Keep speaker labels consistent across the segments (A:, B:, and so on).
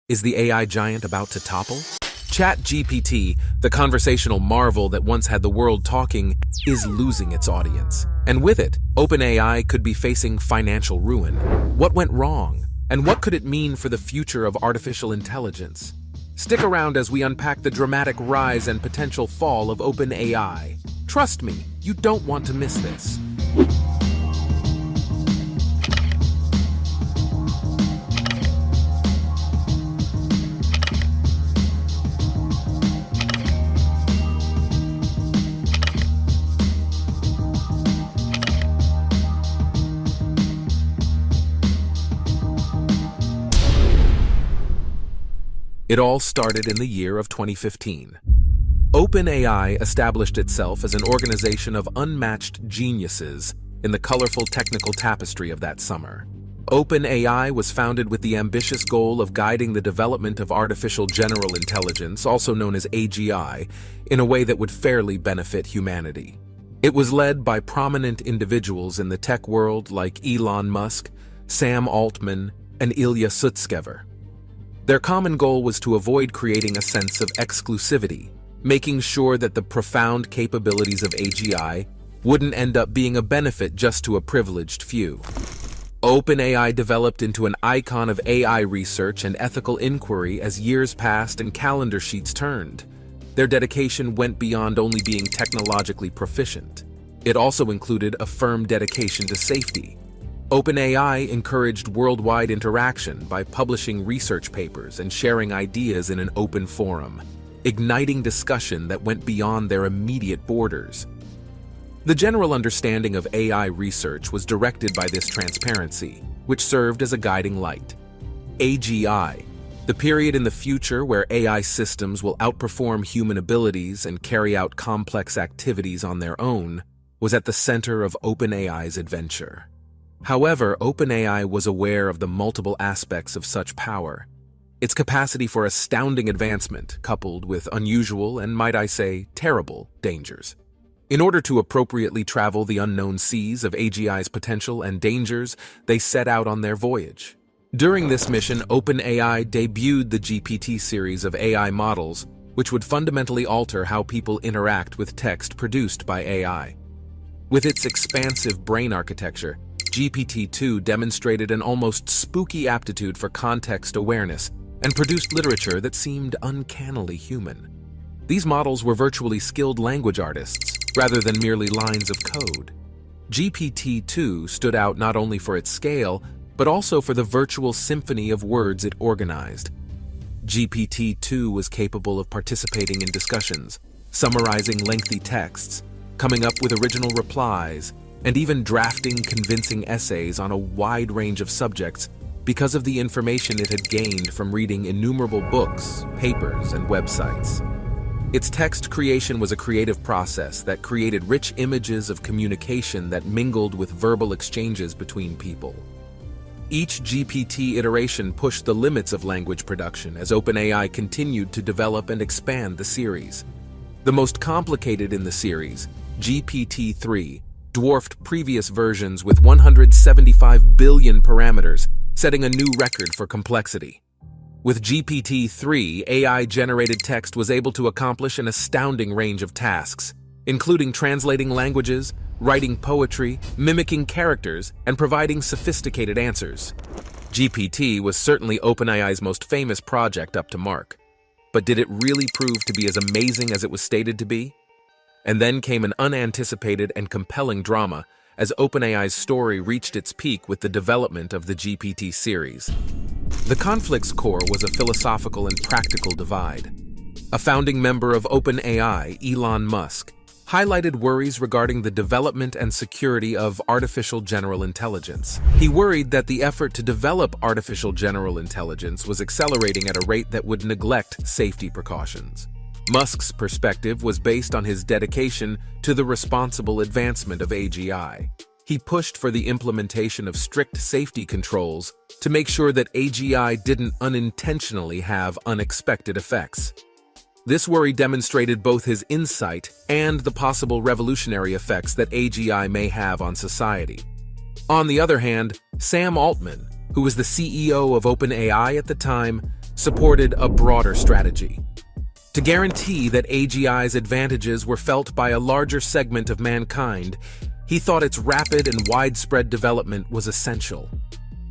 A: Is the AI giant about to topple? ChatGPT, the conversational marvel that once had the world talking, is losing its audience. And with it, OpenAI could be facing financial ruin. What went wrong? And what could it mean for the future of artificial intelligence? Stick around as we unpack the dramatic rise and potential fall of OpenAI. Trust me, you don't want to miss this. It all started in the year of 2015. OpenAI established itself as an organization of unmatched geniuses in the colorful technical tapestry of that summer. OpenAI was founded with the ambitious goal of guiding the development of artificial general intelligence, also known as AGI, in a way that would fairly benefit humanity. It was led by prominent individuals in the tech world like Elon Musk, Sam Altman, and Ilya Sutskever. Their common goal was to avoid creating a sense of exclusivity, making sure that the profound capabilities of AGI wouldn't end up being a benefit just to a privileged few. OpenAI developed into an icon of AI research and ethical inquiry as years passed and calendar sheets turned. Their dedication went beyond only being technologically proficient. It also included a firm dedication to safety. OpenAI encouraged worldwide interaction by publishing research papers and sharing ideas in an open forum, igniting discussion that went beyond their immediate borders. The general understanding of AI research was directed by this transparency, which served as a guiding light. AGI, the period in the future where AI systems will outperform human abilities and carry out complex activities on their own, was at the center of OpenAI's adventure. However, OpenAI was aware of the multiple aspects of such power. Its capacity for astounding advancement, coupled with unusual and, might I say, terrible dangers. In order to appropriately travel the unknown seas of AGI's potential and dangers, they set out on their voyage. During this mission, OpenAI debuted the GPT series of AI models, which would fundamentally alter how people interact with text produced by AI. With its expansive brain architecture, GPT-2 demonstrated an almost spooky aptitude for context awareness and produced literature that seemed uncannily human. These models were virtually skilled language artists, rather than merely lines of code. GPT-2 stood out not only for its scale, but also for the virtual symphony of words it organized. GPT-2 was capable of participating in discussions, summarizing lengthy texts, coming up with original replies, and even drafting convincing essays on a wide range of subjects because of the information it had gained from reading innumerable books, papers, and websites. Its text creation was a creative process that created rich images of communication that mingled with verbal exchanges between people. Each GPT iteration pushed the limits of language production as OpenAI continued to develop and expand the series. The most complicated in the series, GPT-3, dwarfed previous versions with 175 billion parameters, setting a new record for complexity. With GPT-3, AI-generated text was able to accomplish an astounding range of tasks, including translating languages, writing poetry, mimicking characters, and providing sophisticated answers. GPT was certainly OpenAI's most famous project up to mark. But did it really prove to be as amazing as it was stated to be? And then came an unanticipated and compelling drama as OpenAI's story reached its peak with the development of the GPT series. The conflict's core was a philosophical and practical divide. A founding member of OpenAI, Elon Musk, highlighted worries regarding the development and security of artificial general intelligence. He worried that the effort to develop artificial general intelligence was accelerating at a rate that would neglect safety precautions. Musk's perspective was based on his dedication to the responsible advancement of AGI. He pushed for the implementation of strict safety controls to make sure that AGI didn't unintentionally have unexpected effects. This worry demonstrated both his insight and the possible revolutionary effects that AGI may have on society. On the other hand, Sam Altman, who was the CEO of OpenAI at the time, supported a broader strategy. To guarantee that AGI's advantages were felt by a larger segment of mankind, he thought its rapid and widespread development was essential.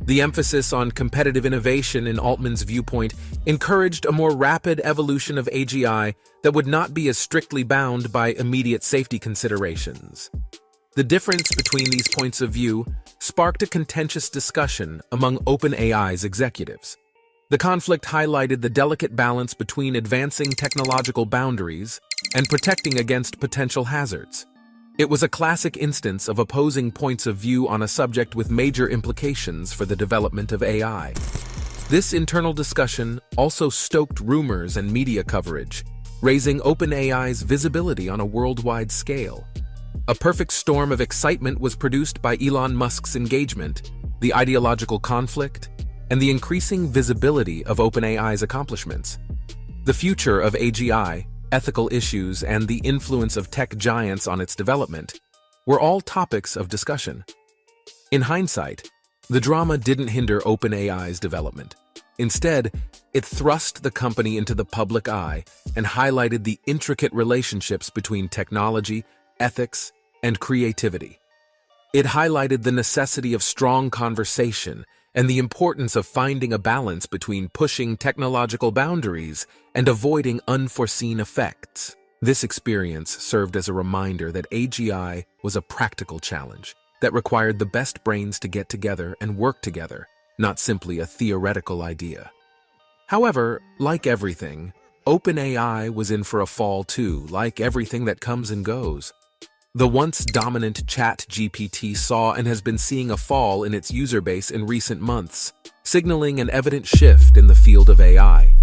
A: The emphasis on competitive innovation in Altman's viewpoint encouraged a more rapid evolution of AGI that would not be as strictly bound by immediate safety considerations. The difference between these points of view sparked a contentious discussion among OpenAI's executives. The conflict highlighted the delicate balance between advancing technological boundaries and protecting against potential hazards. It was a classic instance of opposing points of view on a subject with major implications for the development of AI. This internal discussion also stoked rumors and media coverage, raising OpenAI's visibility on a worldwide scale. A perfect storm of excitement was produced by Elon Musk's engagement, the ideological conflict, and the increasing visibility of OpenAI's accomplishments. The future of AGI, ethical issues, and the influence of tech giants on its development were all topics of discussion. In hindsight, the drama didn't hinder OpenAI's development. Instead, it thrust the company into the public eye and highlighted the intricate relationships between technology, ethics, and creativity. It highlighted the necessity of strong conversation and the importance of finding a balance between pushing technological boundaries and avoiding unforeseen effects. This experience served as a reminder that AGI was a practical challenge that required the best brains to get together and work together, not simply a theoretical idea. However, like everything, OpenAI was in for a fall too, like everything that comes and goes. The once dominant ChatGPT saw and has been seeing a fall in its user base in recent months, signaling an evident shift in the field of AI.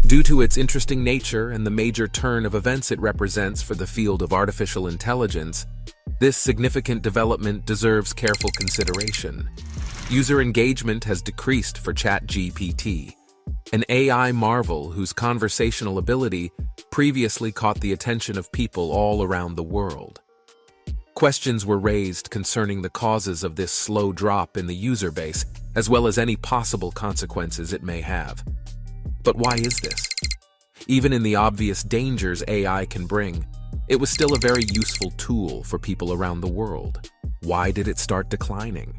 A: Due to its interesting nature and the major turn of events it represents for the field of artificial intelligence, this significant development deserves careful consideration. User engagement has decreased for ChatGPT, an AI marvel whose conversational ability previously caught the attention of people all around the world. Questions were raised concerning the causes of this slow drop in the user base, as well as any possible consequences it may have. But why is this? Even in the obvious dangers AI can bring, it was still a very useful tool for people around the world. Why did it start declining?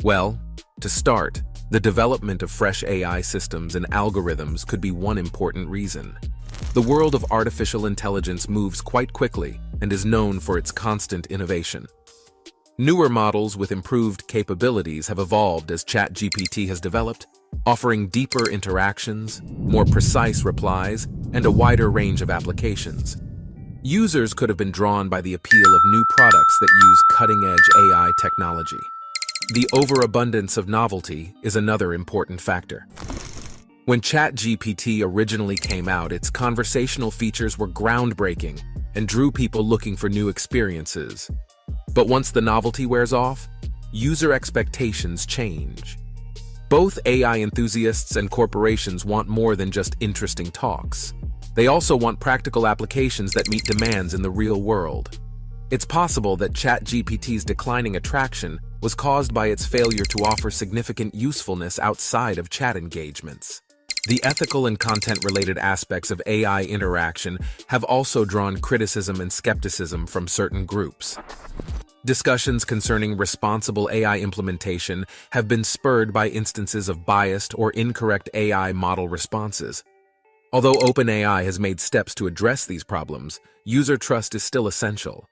A: Well, to start, the development of fresh AI systems and algorithms could be one important reason. The world of artificial intelligence moves quite quickly and is known for its constant innovation. Newer models with improved capabilities have evolved as ChatGPT has developed, offering deeper interactions, more precise replies, and a wider range of applications. Users could have been drawn by the appeal of new products that use cutting-edge AI technology. The overabundance of novelty is another important factor. When ChatGPT originally came out, its conversational features were groundbreaking and drew people looking for new experiences. But once the novelty wears off, user expectations change. Both AI enthusiasts and corporations want more than just interesting talks. They also want practical applications that meet demands in the real world. It's possible that ChatGPT's declining attraction was caused by its failure to offer significant usefulness outside of chat engagements. The ethical and content-related aspects of AI interaction have also drawn criticism and skepticism from certain groups. Discussions concerning responsible AI implementation have been spurred by instances of biased or incorrect AI model responses. Although OpenAI has made steps to address these problems, user trust is still essential.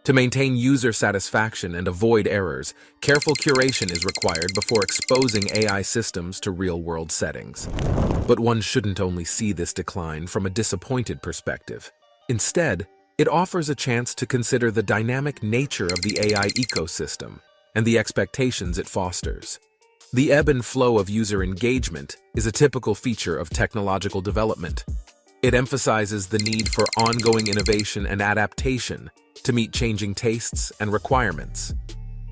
A: To maintain user satisfaction and avoid errors, careful curation is required before exposing AI systems to real-world settings. But one shouldn't only see this decline from a disappointed perspective. Instead, it offers a chance to consider the dynamic nature of the AI ecosystem and the expectations it fosters. The ebb and flow of user engagement is a typical feature of technological development. It emphasizes the need for ongoing innovation and adaptation to meet changing tastes and requirements.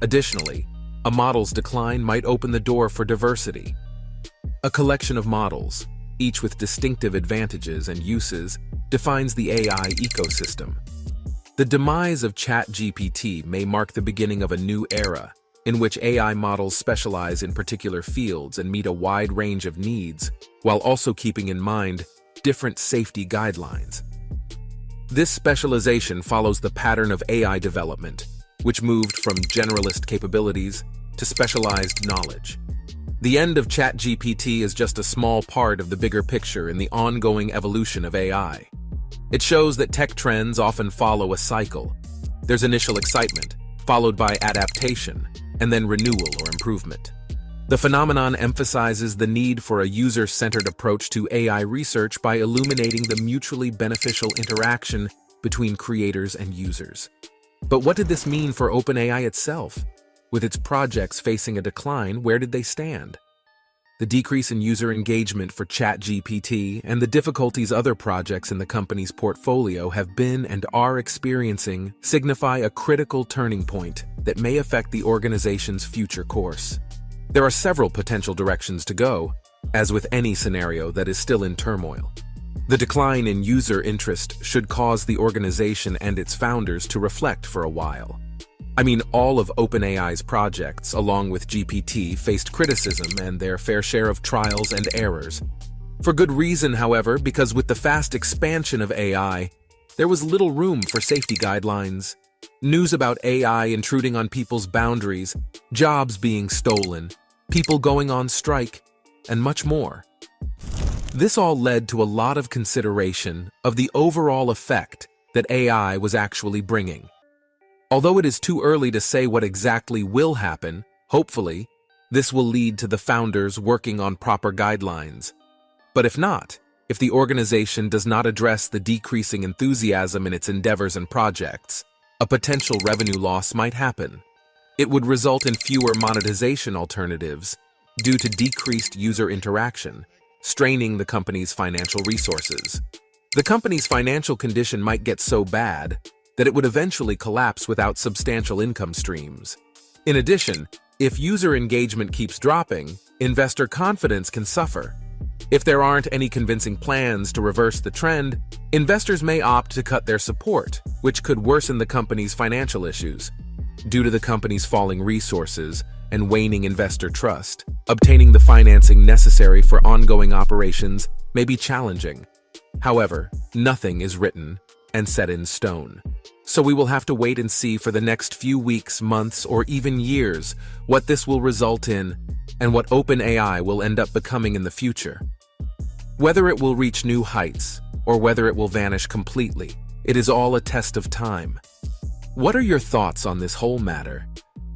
A: Additionally, a model's decline might open the door for diversity. A collection of models, each with distinctive advantages and uses, defines the AI ecosystem. The demise of ChatGPT may mark the beginning of a new era, in which AI models specialize in particular fields and meet a wide range of needs, while also keeping in mind different safety guidelines. This specialization follows the pattern of AI development, which moved from generalist capabilities to specialized knowledge. The end of ChatGPT is just a small part of the bigger picture in the ongoing evolution of AI. It shows that tech trends often follow a cycle. There's initial excitement, followed by adaptation, and then renewal or improvement. The phenomenon emphasizes the need for a user-centered approach to AI research by illuminating the mutually beneficial interaction between creators and users. But what did this mean for OpenAI itself? With its projects facing a decline, where did they stand? The decrease in user engagement for ChatGPT and the difficulties other projects in the company's portfolio have been and are experiencing signify a critical turning point that may affect the organization's future course. There are several potential directions to go, as with any scenario that is still in turmoil. The decline in user interest should cause the organization and its founders to reflect for a while. All of OpenAI's projects, along with GPT, faced criticism and their fair share of trials and errors. For good reason, however, because with the fast expansion of AI, there was little room for safety guidelines. News about AI intruding on people's boundaries, jobs being stolen, people going on strike, and much more. This all led to a lot of consideration of the overall effect that AI was actually bringing. Although it is too early to say what exactly will happen, hopefully, this will lead to the founders working on proper guidelines. But if not, if the organization does not address the decreasing enthusiasm in its endeavors and projects, a potential revenue loss might happen. It would result in fewer monetization alternatives due to decreased user interaction, straining the company's financial resources. The company's financial condition might get so bad that it would eventually collapse without substantial income streams. In addition, if user engagement keeps dropping, investor confidence can suffer. If there aren't any convincing plans to reverse the trend, investors may opt to cut their support, which could worsen the company's financial issues. Due to the company's falling resources and waning investor trust, obtaining the financing necessary for ongoing operations may be challenging. However, nothing is written and set in stone. So we will have to wait and see for the next few weeks, months, or even years what this will result in and what OpenAI will end up becoming in the future. Whether it will reach new heights or whether it will vanish completely, it is all a test of time. What are your thoughts on this whole matter?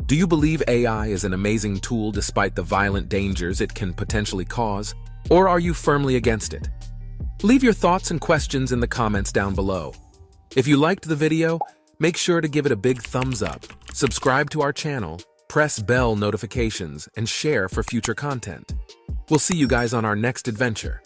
A: Do you believe AI is an amazing tool despite the violent dangers it can potentially cause? Or are you firmly against it? Leave your thoughts and questions in the comments down below. If you liked the video, make sure to give it a big thumbs up, subscribe to our channel, press bell notifications, and share for future content. We'll see you guys on our next adventure.